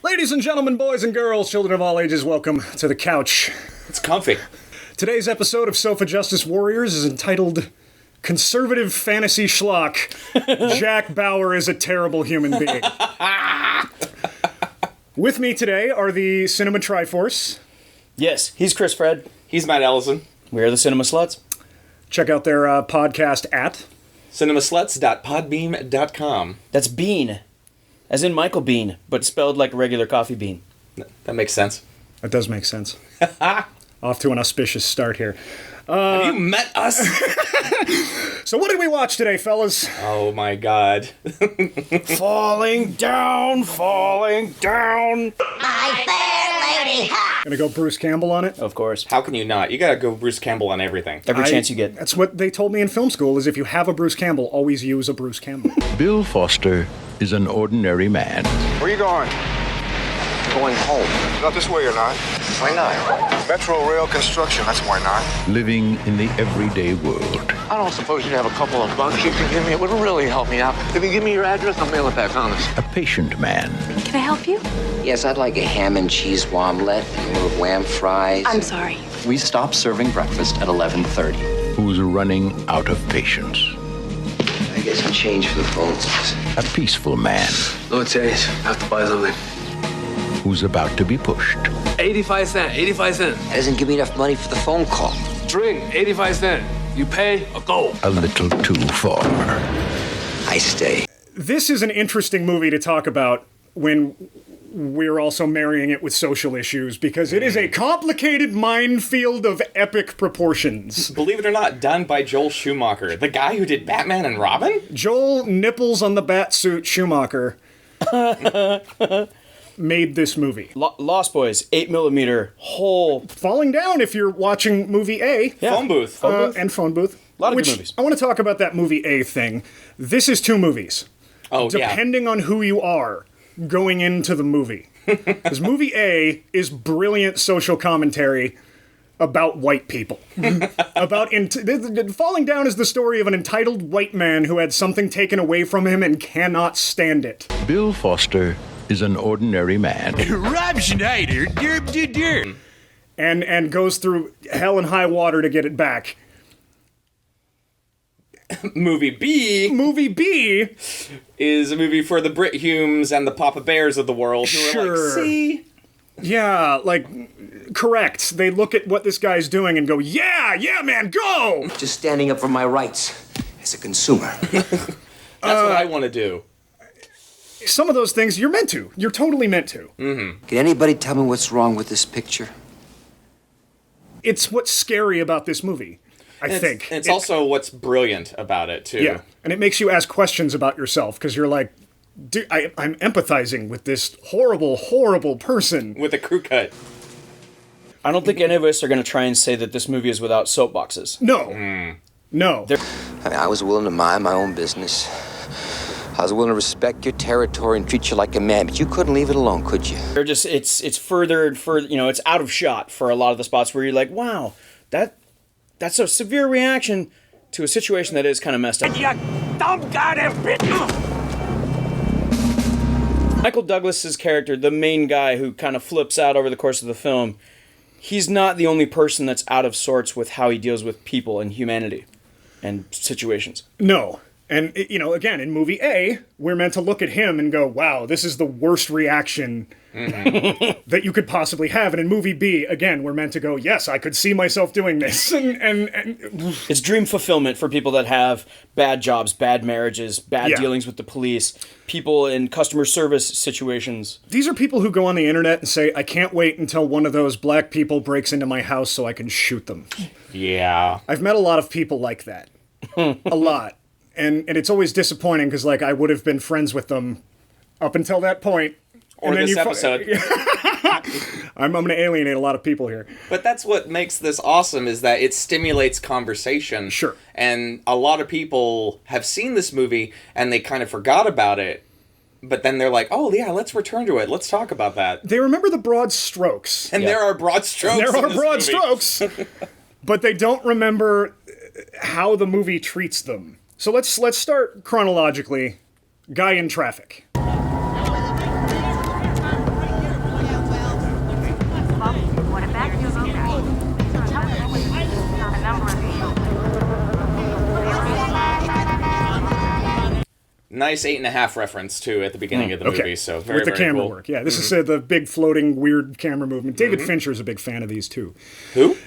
Ladies and gentlemen, boys and girls, children of all ages, welcome to the couch. It's comfy. Today's episode of Sofa Justice Warriors is entitled Conservative Fantasy Schlock. Jack Bauer is a terrible human being. With me today are the Cinema Triforce. Yes, he's Chris Fred. He's Matt Ellison. We're the Cinema Sluts. Check out their podcast at cinemasluts.podbeam.com. That's Bean. As in Michael Bean, but spelled like a regular coffee bean. That makes sense. That does make sense. Off to an auspicious start here. Have you met us? So what did we watch today, fellas? Oh my god. Falling down, falling down. My fair lady. Gonna go Bruce Campbell on it? Of course. How can you not? You gotta go Bruce Campbell on everything. Every chance you get. That's what they told me in film school, is if you have a Bruce Campbell, always use a Bruce Campbell. Bill Foster is an ordinary man. Where you going? Going home. Not this way or not. Why not? Metro rail construction, that's why not. Living in the everyday world. I don't suppose you'd have a couple of bucks you could give me. It would really help me out. If you give me your address, I'll mail it back, honest. A patient man. Can I help you? Yes, I'd like a ham and cheese omelet and a little wham fries. I'm sorry. We stopped serving breakfast at 11:30. Who's running out of patience. I get some change for the phone, please. A peaceful man. No change. I have to buy something. Who's about to be pushed. 85 cents. 85 cents. That doesn't give me enough money for the phone call. Drink. 85 cents. You pay or go. A little too far. I stay. This is an interesting movie to talk about when we're also marrying it with social issues, because it is a complicated minefield of epic proportions. Believe it or not, done by Joel Schumacher, the guy who did Batman and Robin? Joel Nipples on the Batsuit Schumacher made this movie. Lost Boys, 8mm, whole... Falling Down if you're watching movie A. Yeah. Phone Booth. And Phone Booth. A lot of which, good movies. I want to talk about that movie A thing. This is two movies. Oh, yeah. Depending on who you are going into the movie. Because movie A is brilliant social commentary about white people. Falling Down is the story of an entitled white man who had something taken away from him and cannot stand it. Bill Foster is an ordinary man. Rob Schneider, And goes through hell and high water to get it back. Movie B Movie B is a movie for the Brit Humes and the Papa Bears of the world who are Sure. like, see? Yeah, correct. They look at what this guy's doing and go, yeah, man, go! Just standing up for my rights as a consumer. That's what I want to do. Some of those things you're meant to. You're totally meant to. Can anybody tell me what's wrong with this picture? It's what's scary about this movie, I think. It's also what's brilliant about it, too. Yeah, and it makes you ask questions about yourself, because you're like, dude, I'm empathizing with this horrible, horrible person. With a crew cut. I don't think any of us are going to try and say that this movie is without soapboxes. No. No. I mean, I was willing to mind my own business. I was willing to respect your territory and treat you like a man, but you couldn't leave it alone, could you? They're just, it's further and further, it's out of shot for a lot of the spots where you're like, wow, that's a severe reaction to a situation that is kind of messed up. You dumb goddamn bitch! Michael Douglas's character, the main guy who kind of flips out over the course of the film, he's not the only person that's out of sorts with how he deals with people and humanity and situations. No. And, again, in movie A, we're meant to look at him and go, wow, this is the worst reaction that you could possibly have. And in movie B, again, we're meant to go, yes, I could see myself doing this. And it's dream fulfillment for people that have bad jobs, bad marriages, bad dealings with the police, people in customer service situations. These are people who go on the internet and say, I can't wait until one of those black people breaks into my house so I can shoot them. Yeah. I've met a lot of people like that. A lot. And it's always disappointing because, I would have been friends with them up until that point. Or this episode. I'm going to alienate a lot of people here. But that's what makes this awesome, is that it stimulates conversation. Sure. And a lot of people have seen this movie, and they kind of forgot about it. But then they're like, oh, yeah, let's return to it. Let's talk about that. They remember the broad strokes. And there are broad strokes. There are broad movie. strokes. But they don't remember how the movie treats them. So let's start chronologically. Guy in traffic. Nice 8.5 reference, too, at the beginning of the movie, so very, with the very camera cool. work. Yeah, this is the big floating weird camera movement. David Fincher is a big fan of these too. Who?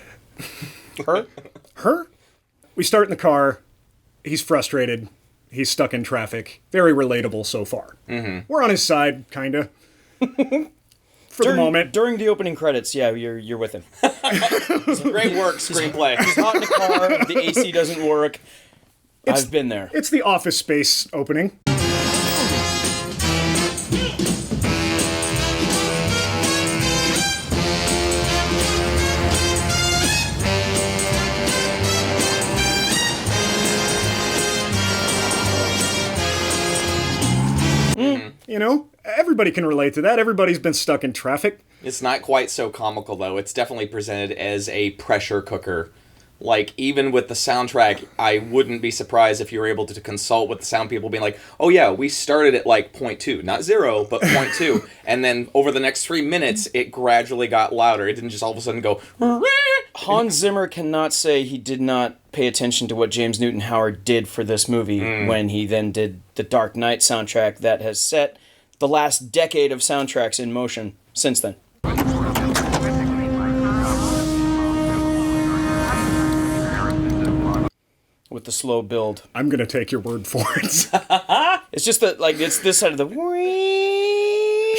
Her? We start in the car. He's frustrated. He's stuck in traffic. Very relatable so far. We're on his side, kinda. For the moment. During the opening credits, yeah, you're with him. Great work, screenplay. He's hot in the car, the AC doesn't work. I've been there. It's the Office Space opening. You know, everybody can relate to that. Everybody's been stuck in traffic. It's not quite so comical, though. It's definitely presented as a pressure cooker. Like, even with the soundtrack, I wouldn't be surprised if you were able to consult with the sound people being like, oh yeah, we started at like 0.2, not 0, but 0.2. And then over the next 3 minutes, it gradually got louder. It didn't just all of a sudden go... Hans Zimmer cannot say he did not pay attention to what James Newton Howard did for this movie when he then did the Dark Knight soundtrack that has set the last decade of soundtracks in motion since then. With the slow build. I'm going to take your word for it. It's just that, like, it's this side of the...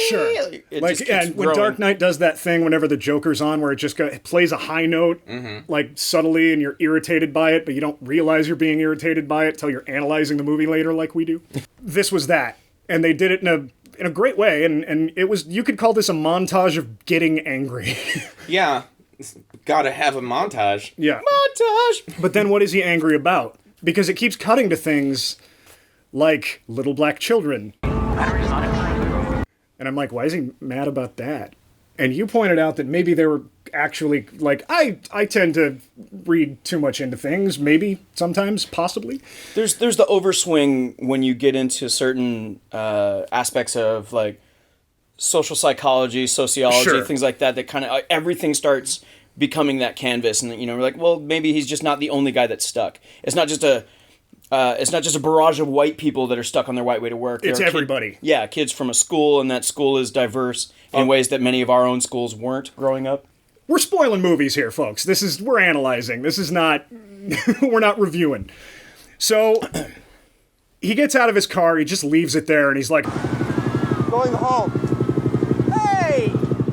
Sure. And when Dark Knight does that thing whenever the Joker's on where it just plays a high note, like, subtly, and you're irritated by it, but you don't realize you're being irritated by it until you're analyzing the movie later like we do. This was that. And they did it in a great way, and it was... You could call this a montage of getting angry. Yeah. Gotta have a montage. Yeah. Montage! But then what is he angry about? Because it keeps cutting to things like little black children. And I'm like, why is he mad about that? And you pointed out that maybe they were actually, like, I tend to read too much into things, maybe, sometimes, possibly. There's the overswing when you get into certain aspects of, like, social psychology, sociology, Sure. things like that kind of, everything starts becoming that canvas. And, you know, we're like, well, maybe he's just not the only guy that's stuck. It's not just a barrage of white people that are stuck on their white way to work. It's everybody. Kids from a school, and that school is diverse in ways that many of our own schools weren't growing up. We're spoiling movies here, folks. We're analyzing. This is not, we're not reviewing. So, he gets out of his car, he just leaves it there, and he's like, Going home. hey,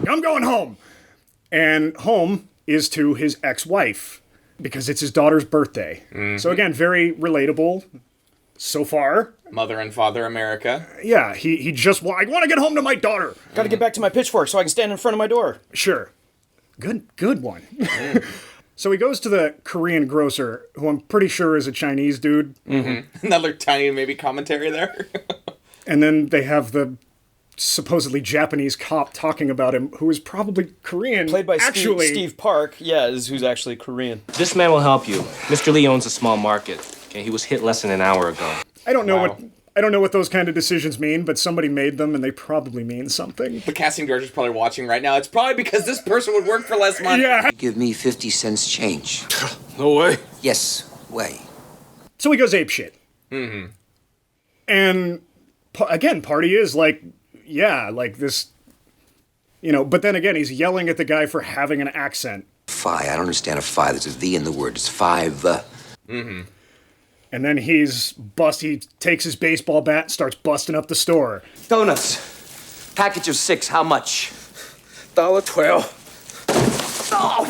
I'm going home. And home is to his ex-wife, because it's his daughter's birthday. So again, very relatable so far. Mother and Father America. Yeah, he just, I want to get home to my daughter. Got to get back to my pitchfork so I can stand in front of my door. Sure. Good one. So he goes to the Korean grocer, who I'm pretty sure is a Chinese dude. Another tiny maybe commentary there. And then they have the supposedly Japanese cop talking about him, who is probably Korean. Played by actually. Steve Park, who's actually Korean. This man will help you. Mr. Lee owns a small market. Okay, he was hit less than an hour ago. I don't know what those kind of decisions mean, but somebody made them, and they probably mean something. The casting director's probably watching right now. It's probably because this person would work for less money. Yeah. Give me 50 cents change. No way. Yes, way. So he goes apeshit. And again, party is like, yeah, like this, you know, but then again, he's yelling at the guy for having an accent. Phi, I don't understand a phi. There's a V in the word. It's five. And then he takes his baseball bat and starts busting up the store. Donuts. Package of 6, how much? $1.12. Oh!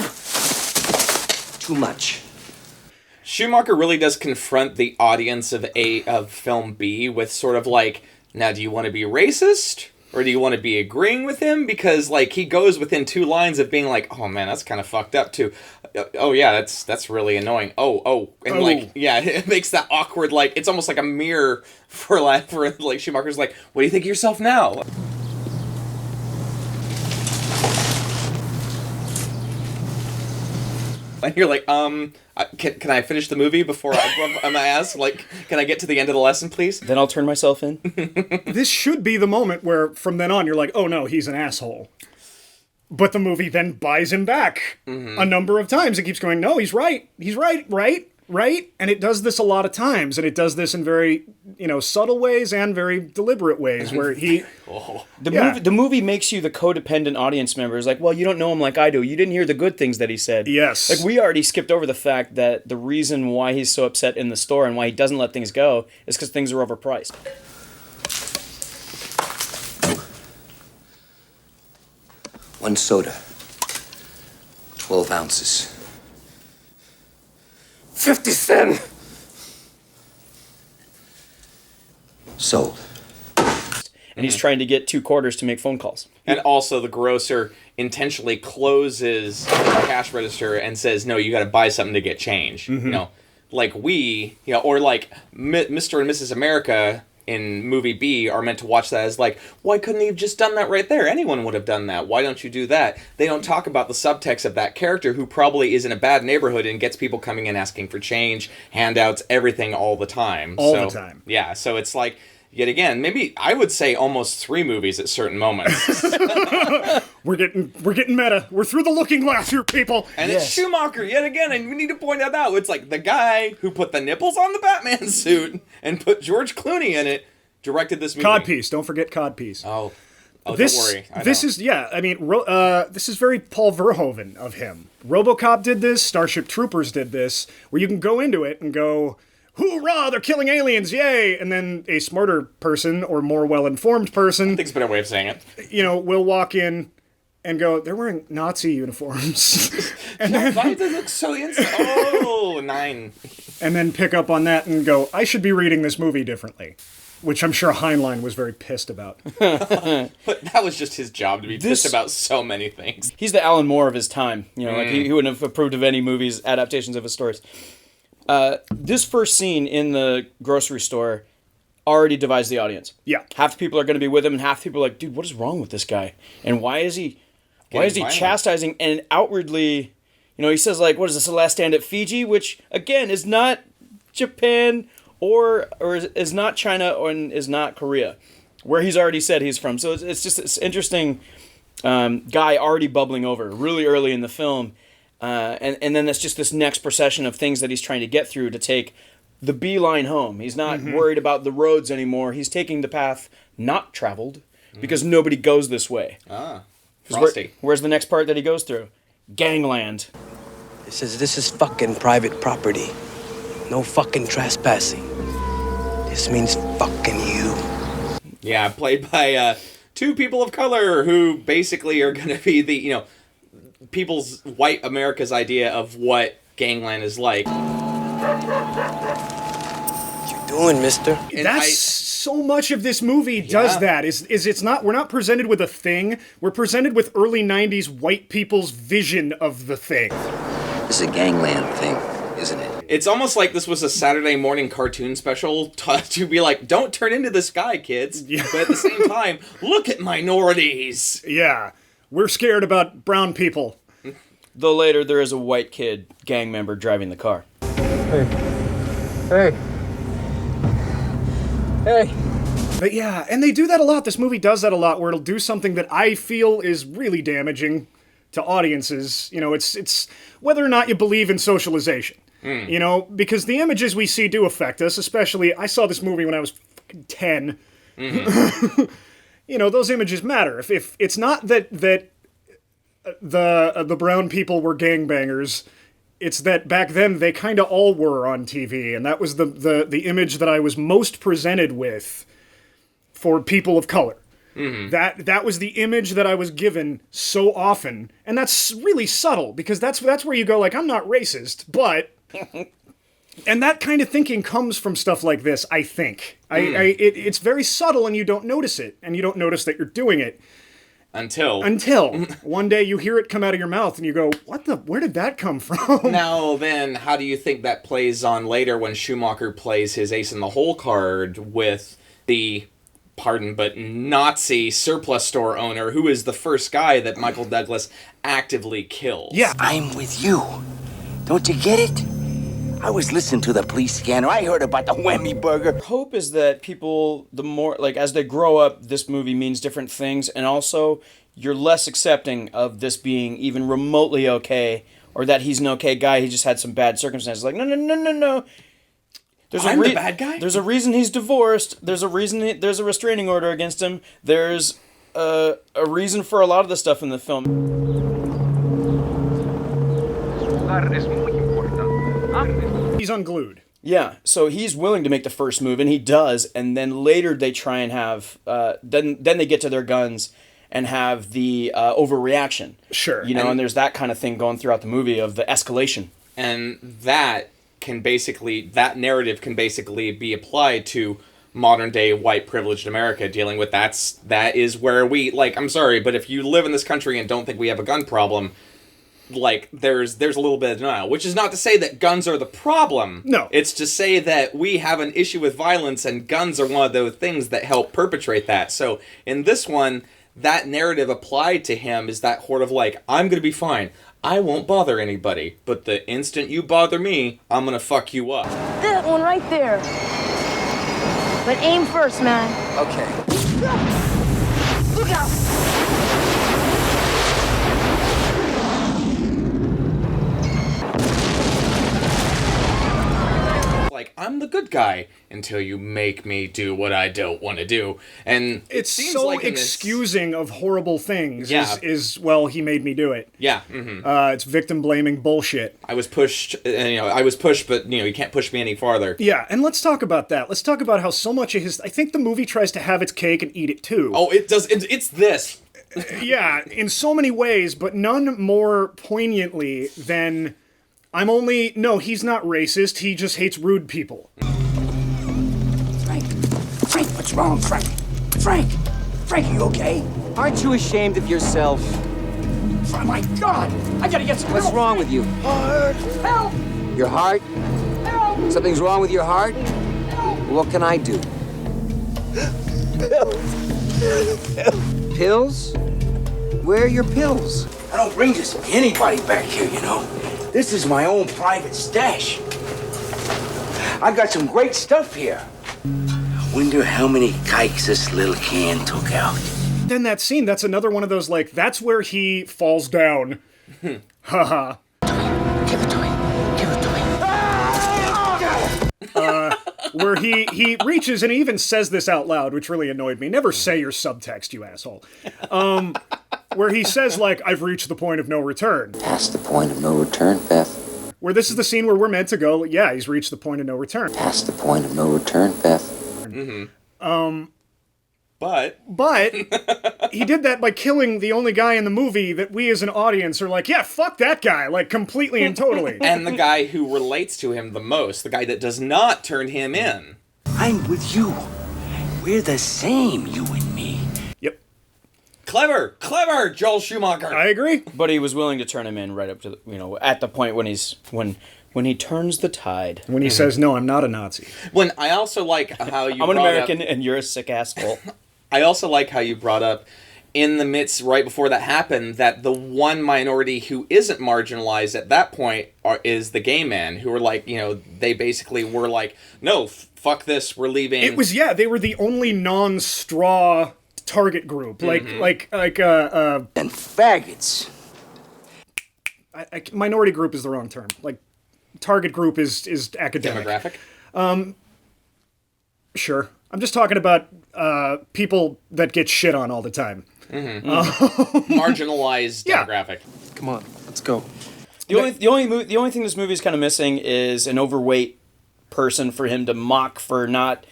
Too much. Schumacher really does confront the audience of film B with sort of like, now do you want to be racist? Or do you want to be agreeing with him? Because, like, he goes within 2 lines of being like, oh, man, that's kind of fucked up, too. Oh, yeah, that's really annoying. And, like, yeah, it makes that awkward, like, it's almost like a mirror for Schumacher's like, what do you think of yourself now? And you're like, can I finish the movie before I ask? Like, can I get to the end of the lesson, please? Then I'll turn myself in. This should be the moment where, from then on, you're like, oh no, he's an asshole. But the movie then buys him back a number of times. It keeps going, no, he's right, right? Right? And it does this a lot of times, and it does this in very, subtle ways and very deliberate ways, where he... The movie makes you the codependent audience member. It's like, well, you don't know him like I do. You didn't hear the good things that he said. Yes. Like, we already skipped over the fact that the reason why he's so upset in the store and why he doesn't let things go is because things are overpriced. One soda. 12 ounces. 50 cents. Sold. And he's trying to get 2 quarters to make phone calls. And also the grocer intentionally closes the cash register and says, no, you got to buy something to get change. Like or like Mr. and Mrs. America in movie B are meant to watch that as like, why couldn't he have just done that right there? Anyone would have done that. Why don't you do that? They don't talk about the subtext of that character who probably is in a bad neighborhood and gets people coming in asking for change, handouts, everything all the time. All the time. Yeah, so it's like, yet again, maybe I would say almost 3 movies at certain moments. We're getting meta. We're through the looking glass here, people. And it's Schumacher, yet again, and we need to point that out. It's like the guy who put the nipples on the Batman suit and put George Clooney in it, directed this movie. Codpiece. Don't forget Codpiece. Oh, this, don't worry. This is this is very Paul Verhoeven of him. RoboCop did this. Starship Troopers did this, where you can go into it and go, hoorah, they're killing aliens, yay! And then a smarter person, or more well-informed person... I think it's a better way of saying it. Will walk in and go, they're wearing Nazi uniforms. And Why then, does it look so instant? Oh, 9. and then pick up on that and go, I should be reading this movie differently. Which I'm sure Heinlein was very pissed about. But that was just his job, to be pissed about so many things. He's the Alan Moore of his time. Like he wouldn't have approved of any movies, adaptations of his stories. This first scene in the grocery store already divides the audience. Yeah. Half the people are going to be with him, and half the people are like, dude, what is wrong with this guy? And why is he chastising and outwardly, he says, like, what is this, the last stand at Fiji? Which, again, is not Japan or is not China or is not Korea, where he's already said he's from. So it's just this interesting guy already bubbling over really early in the film. And then that's just this next procession of things that he's trying to get through to take the beeline home. He's not worried about the roads anymore. He's taking the path not traveled because nobody goes this way. Frosty. Where's the next part that he goes through? Gangland. It says this is fucking private property. No fucking trespassing. This means fucking you. Yeah, played by 2 people of color who basically are going to be the, people's white America's idea of what gangland is like. What you doing, mister? And so much of this movie does that. Is it's not, we're not presented with a thing, we're presented with early 90s white people's vision of the thing. This is a gangland thing, isn't it? It's almost like this was a Saturday morning cartoon special to be like, don't turn into this guy, kids. Yeah. But at the same time, look at minorities. Yeah. We're scared about brown people. Though later there is a white kid gang member driving the car. Hey. But yeah, and they do that a lot. This movie does that a lot, where it'll do something that I feel is really damaging to audiences. It's whether or not you believe in socialization. Because the images we see do affect us, especially, I saw this movie when I was fucking 10. Those images matter. If it's not that the brown people were gangbangers, it's that back then they kind of all were on TV, and that was the image that I was most presented with for people of color. That was the image that I was given so often, and that's really subtle, because that's where you go, like, I'm not racist, but... And that kind of thinking comes from stuff like this, I think. It's very subtle, and you don't notice it, and you don't notice that you're doing it. Until one day you hear it come out of your mouth, and you go, where did that come from? Now then, how do you think that plays on later when Schumacher plays his ace in the hole card with the, pardon, but Nazi surplus store owner, who is the first guy that Michael Douglas actively kills? Yeah, I'm with you. Don't you get it? I was listening to the police scanner. I heard about the whammy burger. Hope is that people, the more, like, as they grow up, this movie means different things, and also you're less accepting of this being even remotely okay or that he's an okay guy, he just had some bad circumstances. Like, no. I'm the bad guy? There's a reason he's divorced. There's a reason there's a restraining order against him. There's a reason for a lot of the stuff in the film. He's unglued. Yeah, so he's willing to make the first move, and he does, and then later they try and have, then they get to their guns and have the overreaction. Sure. And there's that kind of thing going throughout the movie of the escalation. And that narrative can basically be applied to modern day white privileged America, dealing with that is where we, like, I'm sorry, but if you live in this country and don't think we have a gun problem, like, there's a little bit of denial, which is not to say that guns are the problem. No. It's to say that we have an issue with violence, and guns are one of those things that help perpetrate that. So in this one, that narrative applied to him is that sort of like, I'm gonna be fine. I won't bother anybody, but the instant you bother me, I'm gonna fuck you up. That one right there. But aim first, man. Okay. Look out! Like, I'm the good guy until you make me do what I don't want to do. And it seems so like excusing of horrible things Yeah. is, well, he made me do it. Yeah. It's victim blaming bullshit. I was pushed, but you can't push me any farther. Yeah, and let's talk about that. Let's talk about how so much of I think the movie tries to have its cake and eat it too. Oh, it does. It's this. Yeah, in so many ways, but none more poignantly than no, he's not racist, he just hates rude people. Frank, what's wrong, Frank? Frank, are you okay? Aren't you ashamed of yourself? Oh my God! I gotta get some What's help. wrong with you? Heart. Help! Your heart? Help! Something's wrong with your heart? What can I do? Pills? Where are your pills? I don't bring just anybody back here, you know. This is my own private stash. I got some great stuff here. I wonder how many kikes this little can took out. Then that scene, that's another one of those, like, that's where he falls down. Haha. Give it to me. Where he reaches, and he even says this out loud, which really annoyed me. Never say your subtext, you asshole. Where he says, like, I've reached the point of no return. Past the point of no return, Beth. Where this is the scene where we're meant to go, yeah, he's reached the point of no return. Past the point of no return, Beth. But he did that by killing the only guy in the movie that we as an audience are like, yeah, fuck that guy, like, completely and totally. And the guy who relates to him the most, the guy that does not turn him in. I'm with you. We're the same, you and me. Yep. Clever, Joel Schumacher. I agree. But he was willing to turn him in right up to at the point when he turns the tide. When he says, no, I'm not a Nazi. When I also like how you I'm an brought American up, and you're a sick asshole. I also like how you brought up in the midst, right before that happened, that the one minority who isn't marginalized at that point is the gay men, who were like, they basically were like, no, fuck this, we're leaving. It was, they were the only non-straw target group. And faggots. Minority group is the wrong term. Like, target group is academic. Demographic? Sure. I'm just talking about people that get shit on all the time. Marginalized demographic. Come on, let's go. The only thing this movie is kind of missing is an overweight person for him to mock for not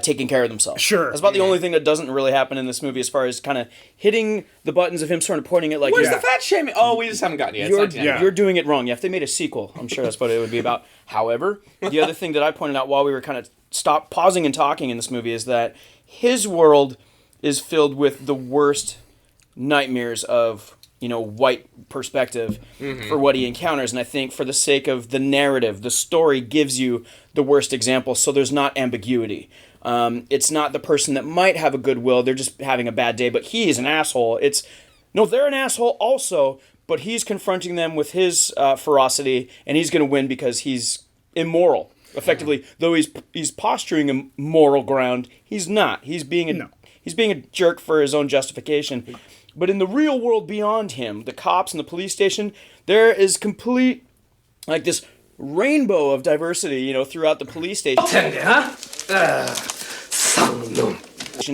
taking care of themselves. Sure. That's about the only thing that doesn't really happen in this movie as far as kind of hitting the buttons of him sort of pointing it like... Where's the fat shaming? Oh, we just haven't gotten it yet. You're doing it wrong. Yeah, if they made a sequel, I'm sure that's what it would be about. However, the other thing that I pointed out while we were kind of pausing and talking in this movie is that his world is filled with the worst nightmares of, white perspective for what he encounters. And I think for the sake of the narrative, the story gives you the worst example, so there's not ambiguity. It's not the person that might have a goodwill, they're just having a bad day, but he is an asshole. They're an asshole also, but he's confronting them with his ferocity, and he's going to win because he's immoral. Effectively, though he's posturing a moral ground, he's not. He's being a jerk for his own justification. But in the real world beyond him, the cops and the police station, there is complete, like this rainbow of diversity, you know, throughout the police station.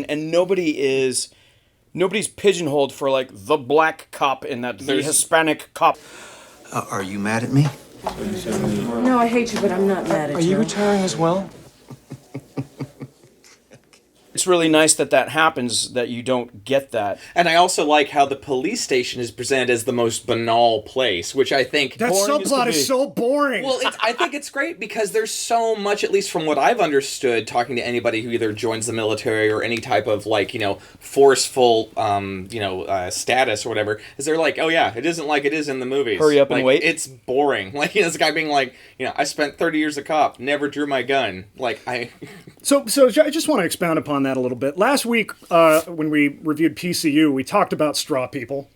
And nobody's pigeonholed for like the black cop in that, the Hispanic cop. Are you mad at me? No, I hate you, but I'm not mad at you. Are you retiring as well? It's really nice that happens, that you don't get that. And I also like how the police station is presented as the most banal place, which I think... That subplot is so boring. Well, I think it's great because there's so much, at least from what I've understood, talking to anybody who either joins the military or any type of, like, you know, forceful, status or whatever, is they're like, oh yeah, it isn't like it is in the movies. Hurry up and wait. It's boring. Like, you know, this guy being like, you know, I spent 30 years a cop, never drew my gun. Like, So I just want to expound upon that a little bit. Last week, when we reviewed PCU, we talked about straw people.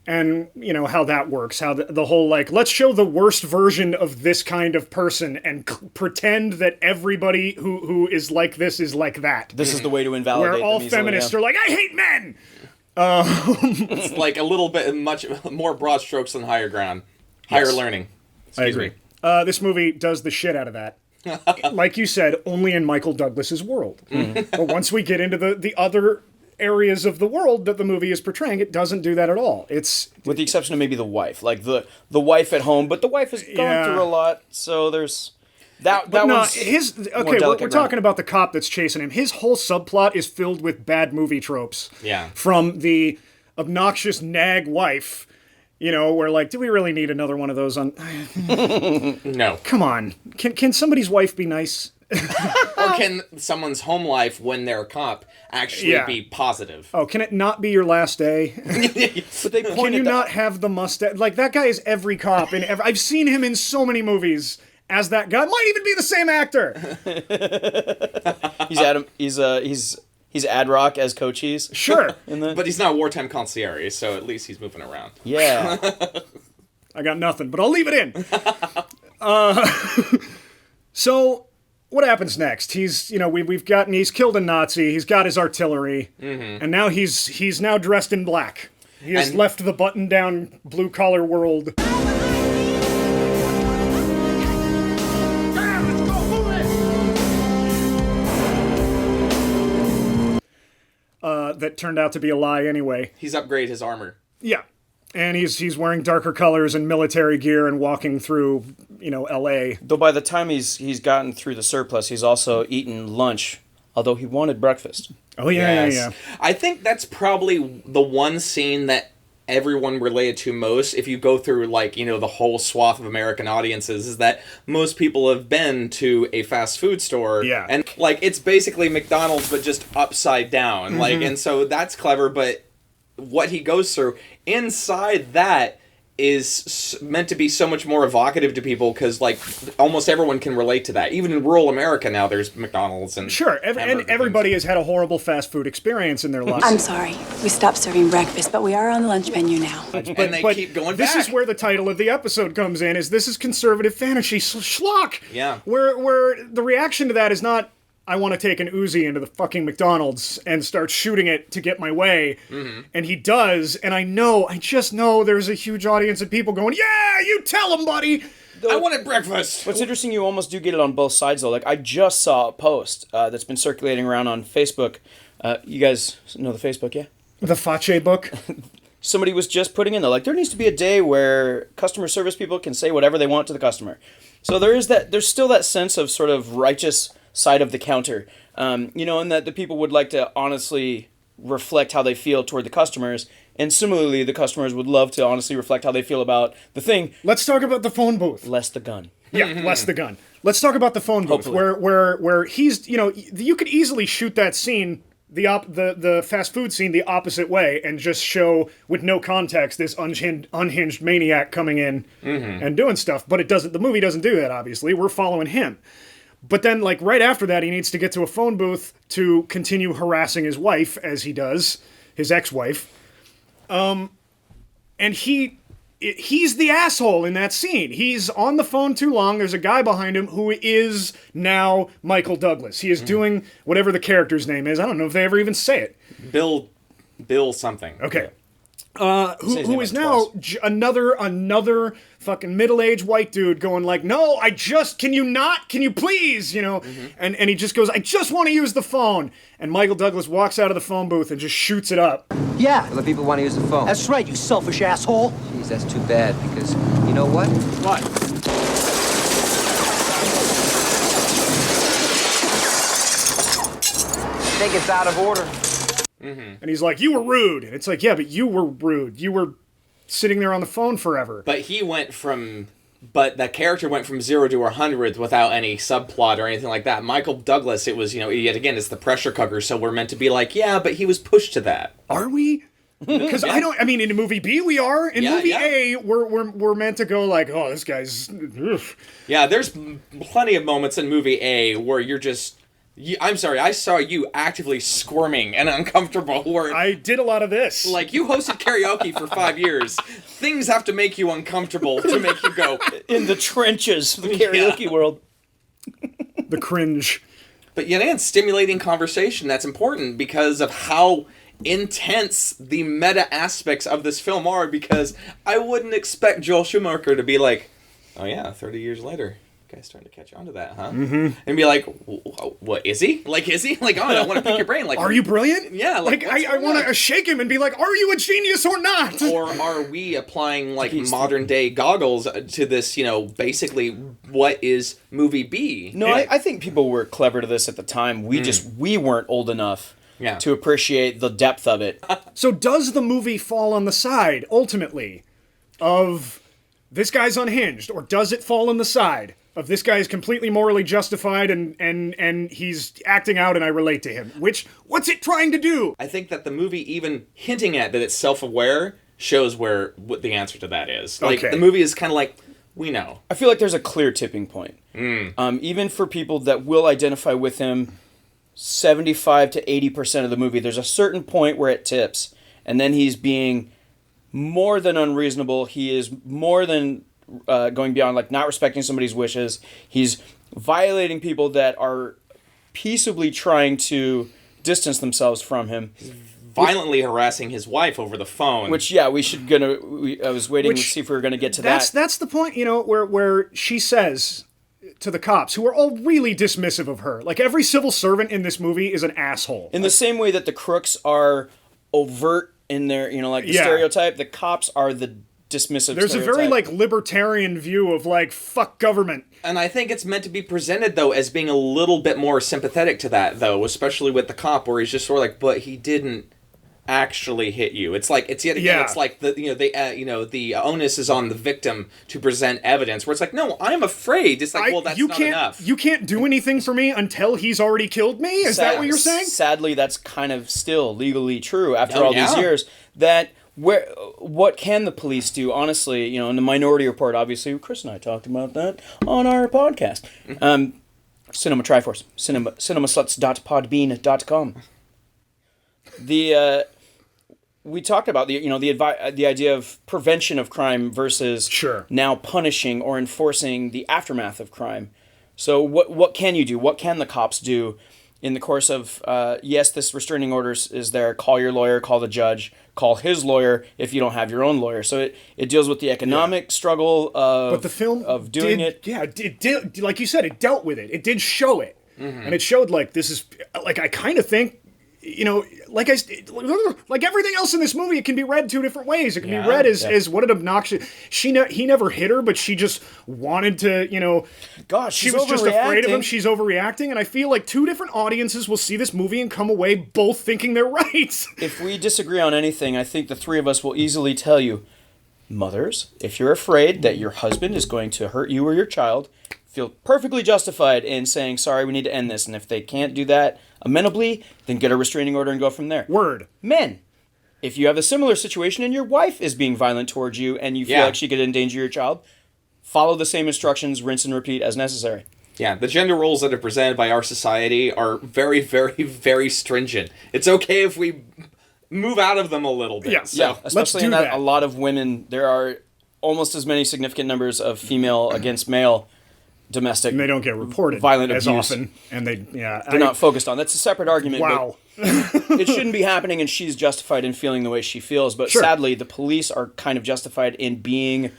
And, you know, how that works. How the whole, like, let's show the worst version of this kind of person and pretend that everybody who is like this is like that. This is the way to invalidate Where all them easily, feminists are like, I hate men! it's like a little bit much more broad strokes than higher ground. Higher learning. I agree. This movie does the shit out of that. Like you said, only in Michael Douglas's world. But once we get into the other areas of the world that the movie is portraying, it doesn't do that at all. It's with the exception of maybe the wife, like the wife at home, but the wife has gone through a lot, so there's that was we're talking about the cop that's chasing him. His whole subplot is filled with bad movie tropes. Yeah. From the obnoxious nag wife, you know, where like, do we really need another one of those on? No. Come on. Can somebody's wife be nice? Or can someone's home life when they're a cop actually be positive? Oh, can it not be your last day? But they can you not have the mustache? Like, that guy is every cop in I've seen him in so many movies as that guy. Might even be the same actor. He's Ad Rock as Cochise. Sure. But he's not a wartime concierge, so at least he's moving around. Yeah. I got nothing, but I'll leave it in. So, what happens next? He's killed a Nazi, he's got his artillery, and now he's now dressed in black. He has left the button-down, blue-collar world. That turned out to be a lie anyway. He's upgraded his armor. Yeah. And he's wearing darker colors and military gear and walking through, you know, L.A. Though by the time he's gotten through the surplus, he's also eaten lunch, although he wanted breakfast. Oh, yeah. I think that's probably the one scene that everyone related to most, if you go through, like, you know, the whole swath of American audiences, is that most people have been to a fast food store. Yeah. And, like, it's basically McDonald's, but just upside down. Like, and so that's clever, but what he goes through inside that is meant to be so much more evocative to people because, like, almost everyone can relate to that. Even in rural America now, there's McDonald's and and everybody has had a horrible fast food experience in their lives. I'm sorry, we stopped serving breakfast, but we are on the lunch menu now. And they keep going this back. Is where the title of the episode comes in. This is conservative fantasy schlock. Yeah, where the reaction to that is not, I want to take an Uzi into the fucking McDonald's and start shooting it to get my way. And he does, and I just know there's a huge audience of people going, yeah, you tell him, buddy! I wanted breakfast! What's interesting, you almost do get it on both sides, though. Like, I just saw a post that's been circulating around on Facebook. You guys know the Facebook, yeah? The Fache book? Somebody was just putting in, like, there needs to be a day where customer service people can say whatever they want to the customer. So there's still that sense of sort of righteous side of the counter, you know, and that the people would like to honestly reflect how they feel toward the customers, and similarly, the customers would love to honestly reflect how they feel about the thing. Let's talk about the phone booth. Less the gun. Yeah, less the gun. Let's talk about the phone booth, where he's, you know, you could easily shoot that scene, the fast food scene, the opposite way, and just show with no context this unhinged maniac coming in and doing stuff. But the movie doesn't do that. Obviously, we're following him. But then, like, right after that, he needs to get to a phone booth to continue harassing his wife, as he does, his ex-wife. And he's the asshole in that scene. He's on the phone too long. There's a guy behind him who is now Michael Douglas. He is doing whatever the character's name is. I don't know if they ever even say it. Bill something. Okay. who is now another fucking middle-aged white dude going like, no, can you please, and he just goes, I just want to use the phone. And Michael Douglas walks out of the phone booth and just shoots it up. Yeah. Well, the people want to use the phone. That's right, you selfish asshole. Jeez, that's too bad, because you know what? What? I think it's out of order. And he's like, you were rude. And it's like, yeah, but you were rude. You were sitting there on the phone forever. But the character went from 0 to 100 without any subplot or anything like that. Michael Douglas, it was, yet again, it's the pressure cooker, so we're meant to be like, yeah, but he was pushed to that. Are we? Because in movie B we are. In movie A, we're meant to go like, oh, this guy's... Ugh. Yeah, there's plenty of moments in movie A where you're just... I'm sorry, I saw you actively squirming and uncomfortable. Where I did a lot of this. Like, you hosted karaoke for 5 years. Things have to make you uncomfortable to make you go... In the trenches of the karaoke world. The cringe. But yet, and stimulating conversation, that's important because of how intense the meta aspects of this film are, because I wouldn't expect Joel Schumacher to be like, oh yeah, 30 years later... guy's starting to catch on to that, huh? Mm-hmm. And be like, what, is he? Like, is he? Like, oh, I want to pick your brain. Like, are you brilliant? Yeah. Like I want to shake him and be like, are you a genius or not? Or are we applying, like, modern-day goggles to this, basically, what is movie B? No, I think people were clever to this at the time. We weren't old enough to appreciate the depth of it. So does the movie fall on the side, ultimately, of this guy's unhinged, or does it fall on the side of this guy is completely morally justified and he's acting out and I relate to him? What's it trying to do? I think that the movie, even hinting at that it's self-aware, shows what the answer to that is. Like, the movie is kind of like, we know. I feel like there's a clear tipping point. Even for people that will identify with him, 75 to 80% of the movie, there's a certain point where it tips, and then he's being more than unreasonable. He is more than going beyond, like, not respecting somebody's wishes. He's violating people that are peaceably trying to distance themselves from him. Violently harassing his wife over the phone. Which, yeah, I was waiting to see if we were going to get to that. That's the point, where she says to the cops, who are all really dismissive of her. Like, every civil servant in this movie is an asshole. In the same way that the crooks are overt in their, the stereotype, the cops are the dismissive There's stereotype. a very, like, libertarian view of, like, fuck government. And I think it's meant to be presented, though, as being a little bit more sympathetic to that, though, especially with the cop, where he's just sort of like, but he didn't actually hit you. It's like, it's like the onus is on the victim to present evidence, where it's like, no, I'm afraid. It's like, that's not enough. You can't do anything for me until he's already killed me? Is that what you're saying? Sadly, that's kind of still legally true after all these years. That... what can the police do? Honestly, in the Minority Report, obviously, Chris and I talked about that on our podcast. Cinema Triforce, cinemasluts.podbean.com. We talked about the idea of prevention of crime versus now punishing or enforcing the aftermath of crime. So what can you do? What can the cops do in the course of, yes, this restraining order is there, call your lawyer, call the judge, call his lawyer if you don't have your own lawyer. So it deals with the economic struggle of doing it. Yeah, it did, like you said, it dealt with it. It did show it. Mm-hmm. And it showed, like, this is, like, I kind of think, like everything else in this movie, it can be read two different ways. It can be read as what an obnoxious... He never hit her, but she just wanted to, gosh, she was just afraid of him. She's overreacting, and I feel like two different audiences will see this movie and come away both thinking they're right. If we disagree on anything, I think the three of us will easily tell you, mothers, if you're afraid that your husband is going to hurt you or your child, feel perfectly justified in saying, sorry, we need to end this. And if they can't do that amenably, then get a restraining order and go from there. Word. Men, if you have a similar situation and your wife is being violent towards you and you feel like she could endanger your child, follow the same instructions, rinse and repeat as necessary. Yeah, the gender roles that are presented by our society are very, very, very stringent. It's okay if we move out of them a little bit. Yeah, especially in that a lot of women, there are almost as many significant numbers of female against male domestic, and they don't get reported violent as abuse. often, and they're not focused on. That's a separate argument. Wow. it shouldn't be happening, and she's justified in feeling the way she feels. But sadly, the police are kind of justified in being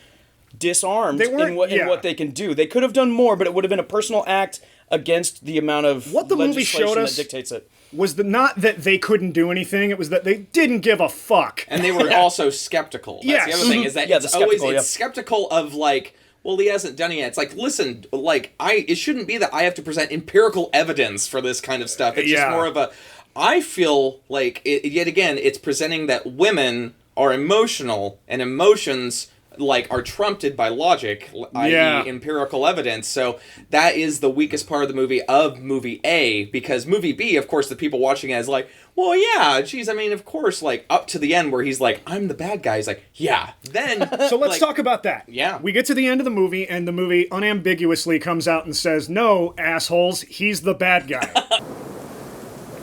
disarmed in what they can do. They could have done more, but it would have been a personal act against the amount of what the movie showed us that dictates it. Was not that they couldn't do anything, it was that they didn't give a fuck. And they were also skeptical. That's the other thing, is that it's skeptical of like, well, he hasn't done it yet. It's like, listen, like, it shouldn't be that I have to present empirical evidence for this kind of stuff. It's just more of a, I feel like, yet again, it's presenting that women are emotional, and emotions, like, are trumped by logic, i.e. empirical evidence. So that is the weakest part of movie A, because movie B, of course, the people watching it is like, well, yeah, geez, I mean, of course, like, up to the end where he's like, I'm the bad guy. He's like, yeah. Then... So let's talk about that. Yeah. We get to the end of the movie, and the movie unambiguously comes out and says, no, assholes, he's the bad guy.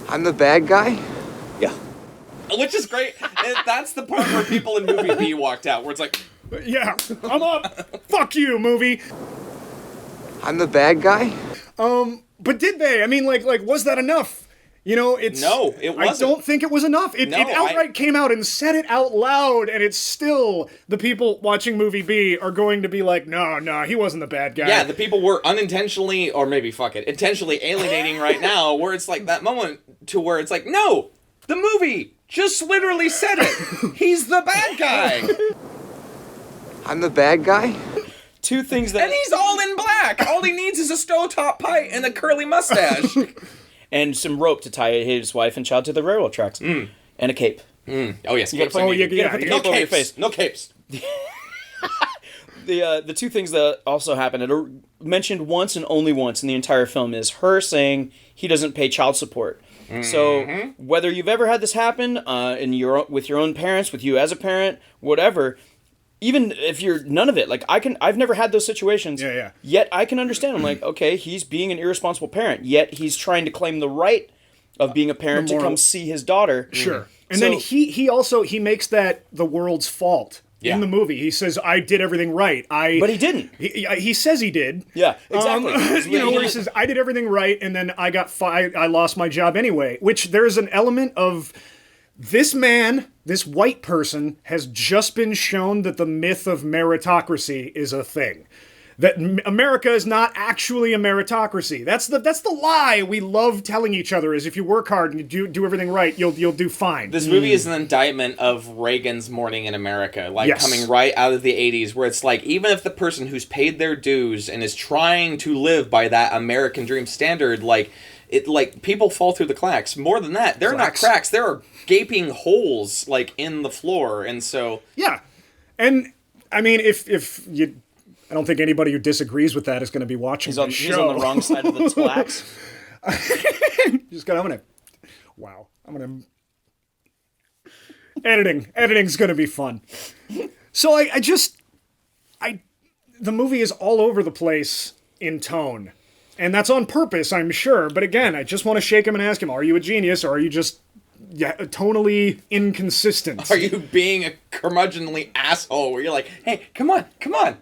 I'm the bad guy? Yeah. Which is great. That's the part where people in movie B walked out, where it's like... Yeah, I'm up. Fuck you, movie. I'm the bad guy? But did they? I mean, like, was that enough? You know, it's... No, it wasn't. I don't think it was enough. It outright came out and said it out loud, and it's still... The people watching movie B are going to be like, no, he wasn't the bad guy. Yeah, the people were unintentionally, or maybe, intentionally alienating right now, where it's like that moment to where it's like, no, the movie just literally said it. He's the bad guy. I'm the bad guy? Two things that... And he's all in black! All he needs is a stovetop pipe and a curly mustache. And some rope to tie his wife and child to the railroad tracks. And a cape. Oh, yes. You gotta put the cape over your face. No capes. The two things that also happen, that are mentioned once and only once in the entire film, is her saying he doesn't pay child support. So whether you've ever had this happen with your own parents, with you as a parent, whatever... Even if you're none of it, like I've never had those situations. Yeah. Yet I can understand. I'm like, okay, he's being an irresponsible parent. Yet he's trying to claim the right of being a parent to come see his daughter. Sure. And then he also makes that the world's fault in the movie. He says, I did everything right. But he didn't. He says he did. Yeah, exactly. Where he says, I did everything right, and then I lost my job anyway. Which there's an element of this man, this white person, has just been shown that the myth of meritocracy is a thing. That America is not actually a meritocracy. That's the lie we love telling each other, is if you work hard and you do everything right, you'll do fine. This movie is an indictment of Reagan's Morning in America, coming right out of the 80s, where it's like, even if the person who's paid their dues and is trying to live by that American dream standard, people fall through the cracks. More than that, they're not cracks. There are gaping holes, in the floor, and so... Yeah. And, I mean, if you... I don't think anybody who disagrees with that is going to be watching the show. He's on the wrong side of the tracks. Editing's going to be fun. So the movie is all over the place in tone. And that's on purpose, I'm sure. But again, I just want to shake him and ask him, are you a genius, or are you just tonally inconsistent? Are you being a curmudgeonly asshole where you're like, hey, come on.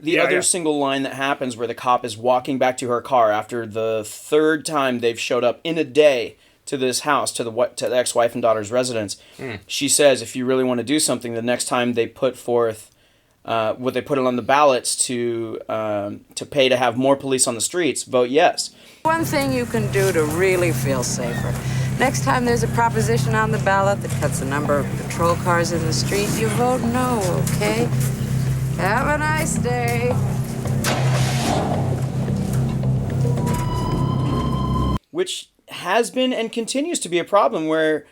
The other single line that happens where the cop is walking back to her car after the third time they've showed up in a day to this house, to the ex-wife and daughter's residence. She says, if you really want to do something, the next time they put forth what they put it on the ballots to pay to have more police on the streets, vote yes. One thing you can do to really feel safer. Next time there's a proposition on the ballot that cuts the number of patrol cars in the street, you vote no, okay? Have a nice day. Which has been and continues to be a problem where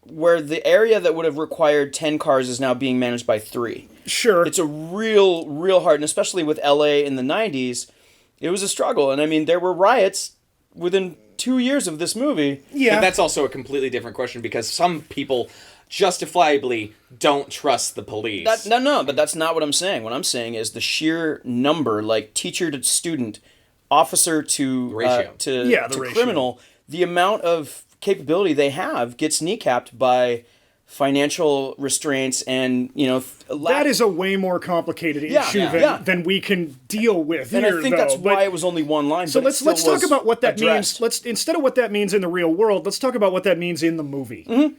where the area that would have required 10 cars is now being managed by 3. Sure. It's a real hard, and especially with LA in the 90s, it was a struggle. And I mean, there were riots within 2 years of this movie. Yeah. But that's also a completely different question, because some people justifiably don't trust the police. But that's not what I'm saying. What I'm saying is the sheer number, teacher to student, officer to ratio. To criminal, the amount of capability they have gets kneecapped by financial restraints and, that is a way more complicated issue than we can deal with and here, I think though. that's why it was only one line. So but let's talk about what that addressed. means. Instead of what that means in the real world, let's talk about what that means in the movie. Mm-hmm.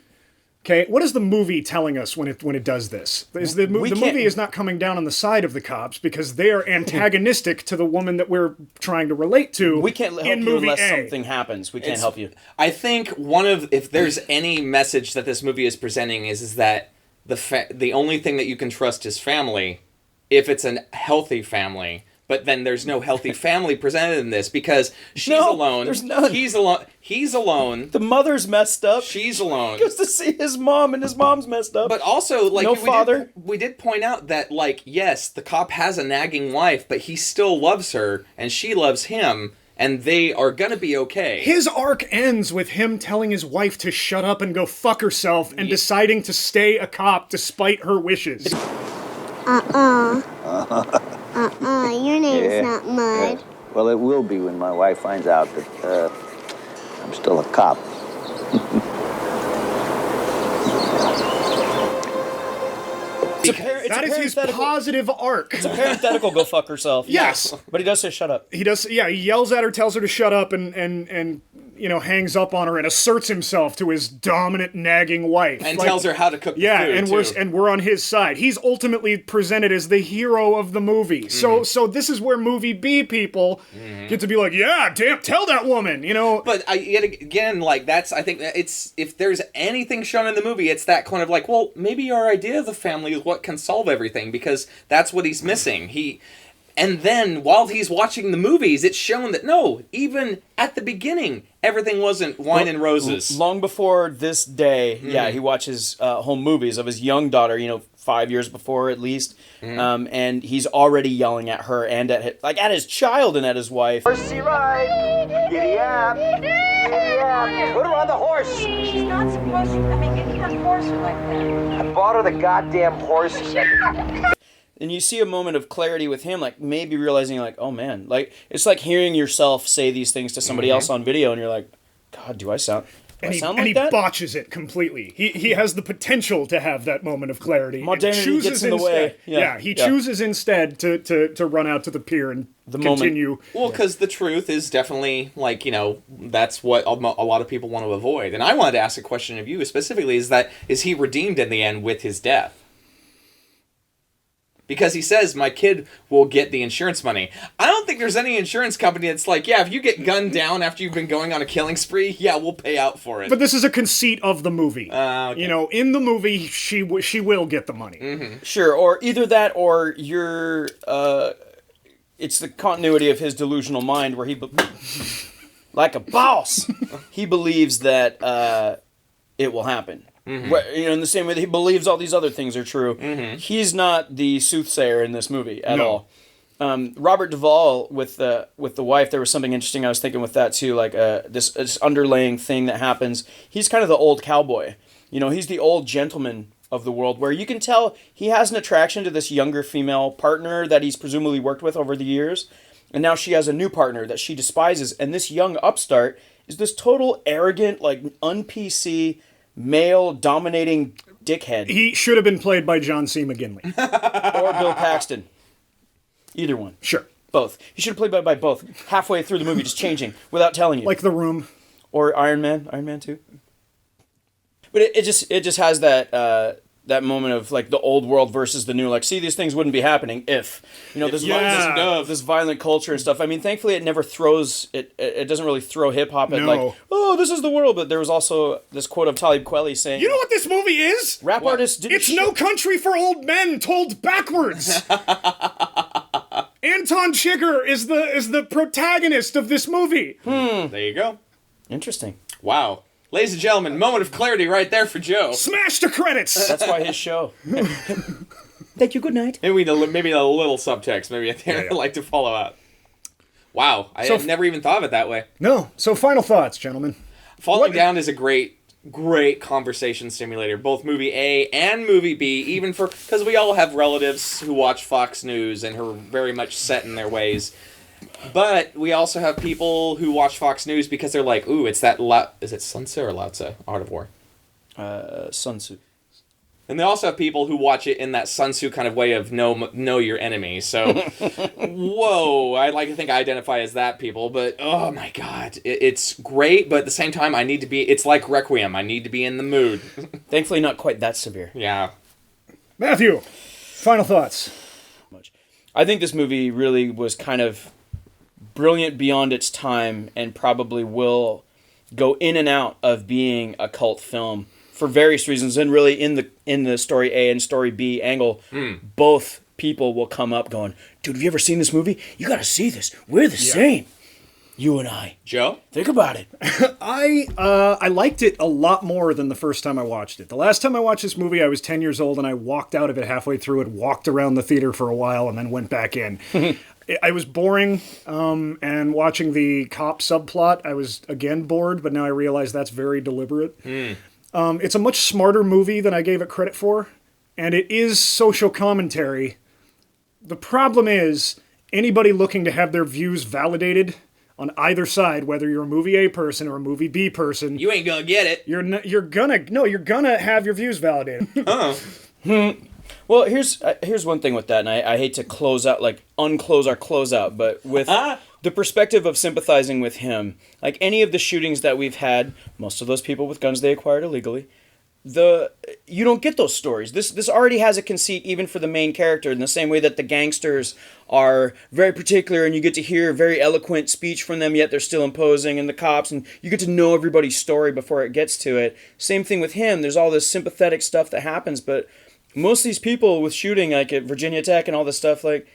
Okay, what is the movie telling us when it does this? The movie is not coming down on the side of the cops because they are antagonistic to the woman that we're trying to relate to. We can't help you unless something happens. We can't help you. I think if there's any message that this movie is presenting is that the only thing that you can trust is family, if it's a healthy family. But then there's no healthy family presented in this because she's alone. There's none. He's alone. He's alone. The mother's messed up. She's alone. He goes to see his mom, and his mom's messed up. But also, no father. We did point out that, yes, the cop has a nagging wife, but he still loves her, and she loves him, and they are gonna be okay. His arc ends with him telling his wife to shut up and go fuck herself, and deciding to stay a cop despite her wishes. Your name's not Mud. Yeah. Well, it will be when my wife finds out that I'm still a cop. That is his positive arc. It's a parenthetical go fuck herself. Yes. But he does say shut up. He does, yeah, he yells at her, tells her to shut up, and hangs up on her and asserts himself to his dominant, nagging wife. And tells her how to cook the food, and we're on his side. He's ultimately presented as the hero of the movie. So this is where movie B people get to be like, yeah, damn, tell that woman, But yet again, that's, I think it's, if there's anything shown in the movie, it's that kind of well, maybe our idea of the family is what can solve everything, because that's what he's missing. And then, while he's watching the movies, it's shown that, no, even at the beginning, everything wasn't wine and roses. Long before this day, he watches home movies of his young daughter, 5 years before at least, and he's already yelling at her and at his child and at his wife. Horsey ride! Giddy up! Giddy up! Put her on the horse! She's not supposed to. You can't force her like that. I bought her the goddamn horse. And you see a moment of clarity with him, maybe realizing, oh man, it's like hearing yourself say these things to somebody else on video, and you're like, God, do I sound like that? And he botches it completely. He has the potential to have that moment of clarity. Modernity gets in the way. He chooses instead to run out to the pier and continue. Well, because the truth is definitely, that's what a lot of people want to avoid. And I wanted to ask a question of you specifically, is he redeemed in the end with his death? Because he says, my kid will get the insurance money. I don't think there's any insurance company that's if you get gunned down after you've been going on a killing spree, we'll pay out for it. But this is a conceit of the movie. Okay. In the movie, she will get the money. Mm-hmm. Sure, or either that or you're... it's the continuity of his delusional mind where he... like a boss! He believes that it will happen. Mm-hmm. In the same way that he believes all these other things are true. Mm-hmm. He's not the soothsayer in this movie at all. Robert Duvall with the wife, there was something interesting I was thinking with that too, this underlaying thing that happens. He's kind of the old cowboy. He's the old gentleman of the world, where you can tell he has an attraction to this younger female partner that he's presumably worked with over the years. And now she has a new partner that she despises. And this young upstart is this total arrogant, un-PC, male-dominating dickhead. He should have been played by John C. McGinley. Or Bill Paxton. Either one. Sure. Both. He should have played by both. Halfway through the movie, just changing, without telling you. Like The Room. Or Iron Man 2. But it just has that moment of the old world versus the new. See, these things wouldn't be happening if this violent culture and stuff. Thankfully, it never throws it. It doesn't really throw hip hop at this is the world. But there was also this quote of Talib Kweli saying, "You know what this movie is? Rap artists. It's No Country for Old Men told backwards." Anton Chigurh is the protagonist of this movie. There you go. Interesting. Wow. Ladies and gentlemen, moment of clarity right there for Joe. Smash the credits! That's why his show. Thank you, good night. Maybe a little subtext, maybe I'd like to follow out. Wow, I had never even thought of it that way. No, so final thoughts, gentlemen. Falling Down is a great conversation stimulator, both movie A and movie B, even because we all have relatives who watch Fox News and who are very much set in their ways. But we also have people who watch Fox News because they're like, ooh, it's that is it Sun Tzu or Lao Tzu? Art of War. Sun Tzu. And they also have people who watch it in that Sun Tzu kind of way of know your enemy. So, whoa, I think I identify as that people. But, oh my God, it's great. But at the same time, it's like Requiem. I need to be in the mood. Thankfully, not quite that severe. Yeah. Matthew, final thoughts. I think this movie really was kind of brilliant beyond its time and probably will go in and out of being a cult film for various reasons. And really in the story A and story B angle, both people will come up going, dude, have you ever seen this movie? You got to see this. We're the same. You and I. Joe? Think about it. I liked it a lot more than the first time I watched it. The last time I watched this movie, I was 10 years old, and I walked out of it halfway through it, walked around the theater for a while, and then went back in. I was boring, and watching the cop subplot, I was, again, bored, but now I realize that's very deliberate. It's a much smarter movie than I gave it credit for, and it is social commentary. The problem is, anybody looking to have their views validated on either side, whether you're a movie A person or a movie B person, you ain't gonna get it. You're gonna have your views validated. Well, here's one thing with that, and I hate to unclose our closeout, but with the perspective of sympathizing with him, like any of the shootings that we've had, most of those people with guns they acquired illegally, you don't get those stories. This already has a conceit even for the main character, in the same way that the gangsters are very particular and you get to hear very eloquent speech from them, yet they're still imposing, and the cops, and you get to know everybody's story before it gets to it. Same thing with him. There's all this sympathetic stuff that happens, but most of these people with shooting, like at Virginia Tech and all this stuff, like,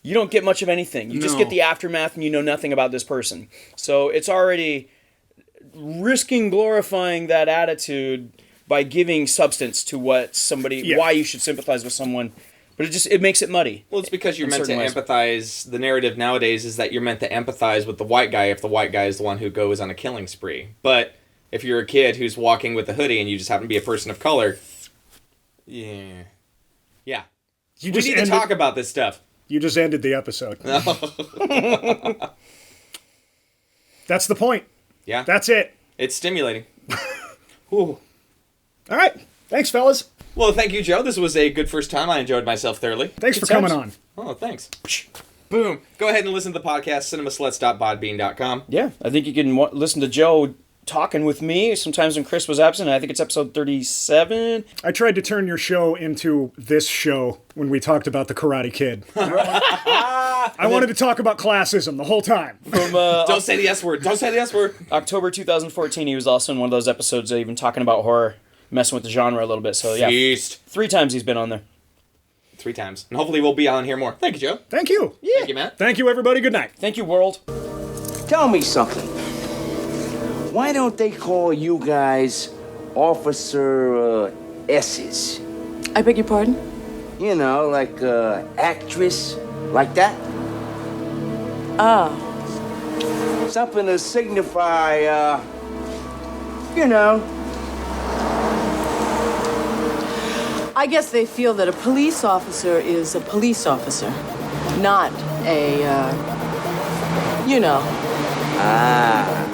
you don't get much of anything. You just get the aftermath and you know nothing about this person. So it's already risking glorifying that attitude by giving substance to what why you should sympathize with someone, but it makes it muddy. Well, it's because you're meant to empathize. The narrative nowadays is that you're meant to empathize with the white guy if the white guy is the one who goes on a killing spree. But if you're a kid who's walking with a hoodie and you just happen to be a person of color, yeah. We need to talk about this stuff. You just ended the episode. That's the point. Yeah. That's it. It's stimulating. Whew. All right. Thanks, fellas. Well, thank you, Joe. This was a good first time. I enjoyed myself thoroughly. Thanks for coming on. Oh, thanks. Boom. Go ahead and listen to the podcast, cinemasluts.podbean.com. Yeah, I think you can listen to Joe talking with me sometimes when Chris was absent. I think it's episode 37. I tried to turn your show into this show when we talked about the Karate Kid. I wanted to talk about classism the whole time. Don't say the S word. Don't say the S word. October 2014, he was also in one of those episodes even talking about horror, messing with the genre a little bit. So yeah, Feast. 3 times he's been on there. 3 times. And hopefully we'll be on here more. Thank you, Joe. Thank you. Yeah. Thank you, Matt. Thank you, everybody. Good night. Thank you, world. Tell me something. Why don't they call you guys Officer S's? I beg your pardon? You know, like actress, like that? Oh. Something to signify, you know. I guess they feel that a police officer is a police officer, not a, you know. Ah.